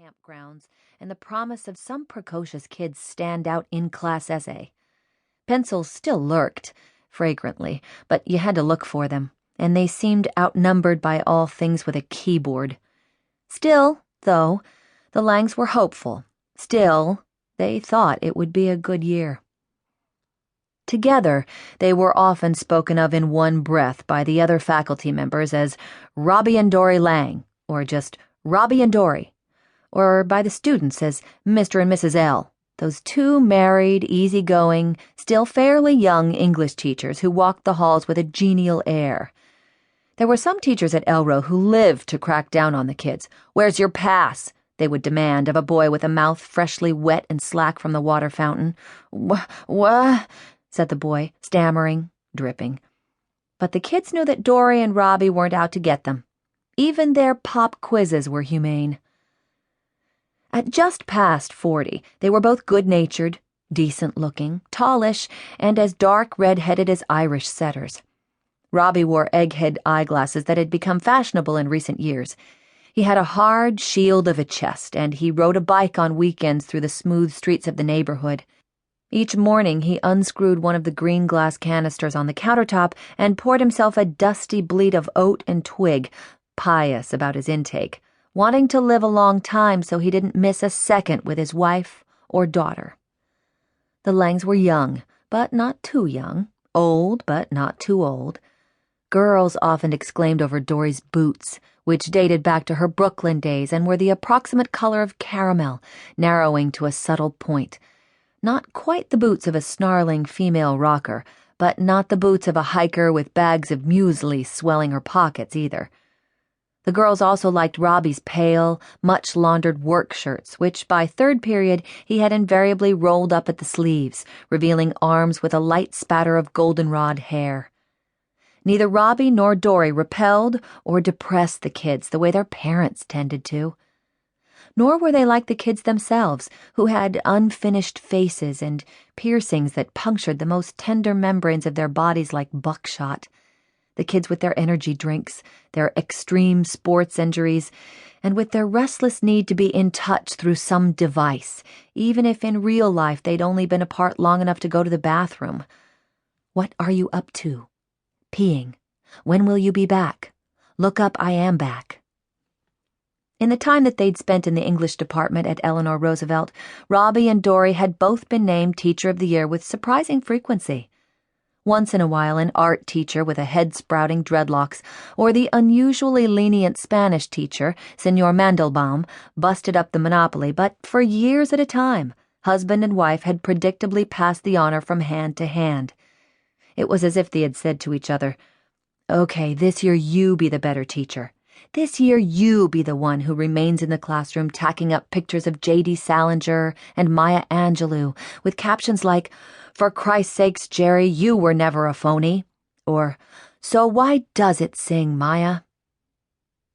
campgrounds and the promise of some precocious kid's stand-out in-class essay. Pencils still lurked, fragrantly, but you had to look for them, and they seemed outnumbered by all things with a keyboard. Still, though, the Langs were hopeful. Still, they thought it would be a good year. Together, they were often spoken of in one breath by the other faculty members as Robbie and Dory Lang, or just Robbie and Dory, or by the students as Mr. and Mrs. L., those two married, easygoing, still fairly young English teachers who walked the halls with a genial air. There were some teachers at Elro who lived to crack down on the kids. "Where's your pass?" they would demand of a boy with a mouth freshly wet and slack from the water fountain. What? Said the boy, stammering, dripping. But the kids knew that Dory and Robbie weren't out to get them. Even their pop quizzes were humane. At just past 40, they were both good-natured, decent-looking, tallish, and as dark red-headed as Irish setters. Robbie wore egghead eyeglasses that had become fashionable in recent years. He had a hard shield of a chest, and he rode a bike on weekends through the smooth streets of the neighborhood. Each morning he unscrewed one of the green glass canisters on the countertop and poured himself a dusty bleat of oat and twig, pious about his intake, wanting to live a long time so he didn't miss a second with his wife or daughter. The Langs were young, but not too young, old, but not too old. Girls often exclaimed over Dory's boots, which dated back to her Brooklyn days and were the approximate color of caramel, narrowing to a subtle point. Not quite the boots of a snarling female rocker, but not the boots of a hiker with bags of muesli swelling her pockets either. The girls also liked Robbie's pale, much-laundered work shirts, which by third period he had invariably rolled up at the sleeves, revealing arms with a light spatter of goldenrod hair. Neither Robbie nor Dory repelled or depressed the kids the way their parents tended to. Nor were they like the kids themselves, who had unfinished faces and piercings that punctured the most tender membranes of their bodies like buckshot. The kids with their energy drinks, their extreme sports injuries, and with their restless need to be in touch through some device, even if in real life they'd only been apart long enough to go to the bathroom. What are you up to? Peeing. When will you be back? Look up, I am back. In the time that they'd spent in the English department at Eleanor Roosevelt, Robbie and Dory had both been named Teacher of the Year with surprising frequency. Once in a while, an art teacher with a head sprouting dreadlocks, or the unusually lenient Spanish teacher, Senor Mandelbaum, busted up the monopoly, but for years at a time, husband and wife had predictably passed the honor from hand to hand. It was as if they had said to each other, "Okay, this year you be the better teacher. This year you be the one who remains in the classroom tacking up pictures of J.D. Salinger and Maya Angelou with captions like, 'For Christ's sakes, Jerry, you were never a phony,' or 'So why does it sing, Maya?'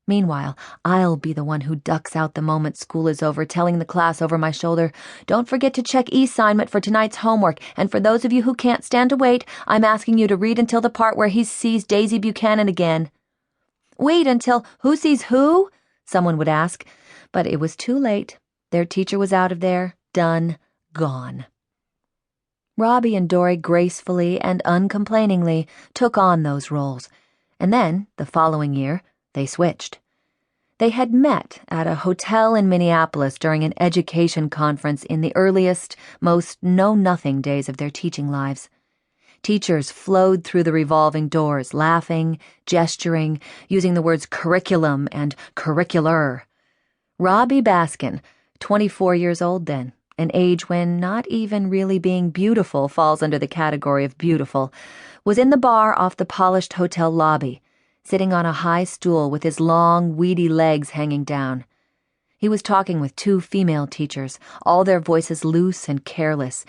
Meanwhile, I'll be the one who ducks out the moment school is over, telling the class over my shoulder, 'Don't forget to check e-assignment for tonight's homework, and for those of you who can't stand to wait, I'm asking you to read until the part where he sees Daisy Buchanan again.' 'Wait until who sees who?' someone would ask, but it was too late. Their teacher was out of there, done, gone. Robbie and Dory gracefully and uncomplainingly took on those roles, and then, the following year, they switched. They had met at a hotel in Minneapolis during an education conference in the earliest, most know-nothing days of their teaching lives. Teachers flowed through the revolving doors, laughing, gesturing, using the words curriculum and curricular. Robbie Baskin, 24 years old then, an age when not even really being beautiful falls under the category of beautiful, was in the bar off the polished hotel lobby, sitting on a high stool with his long, weedy legs hanging down. He was talking with two female teachers, all their voices loose and careless,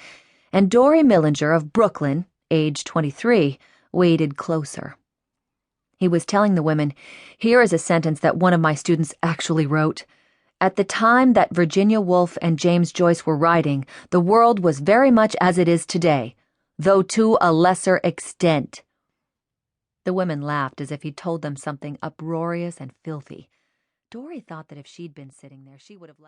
and Dory Millinger of Brooklyn, age 23, waded closer. He was telling the women, "Here is a sentence that one of my students actually wrote. At the time that Virginia Woolf and James Joyce were writing, the world was very much as it is today, though to a lesser extent." The women laughed as if he'd told them something uproarious and filthy. Dory thought that if she'd been sitting there, she would have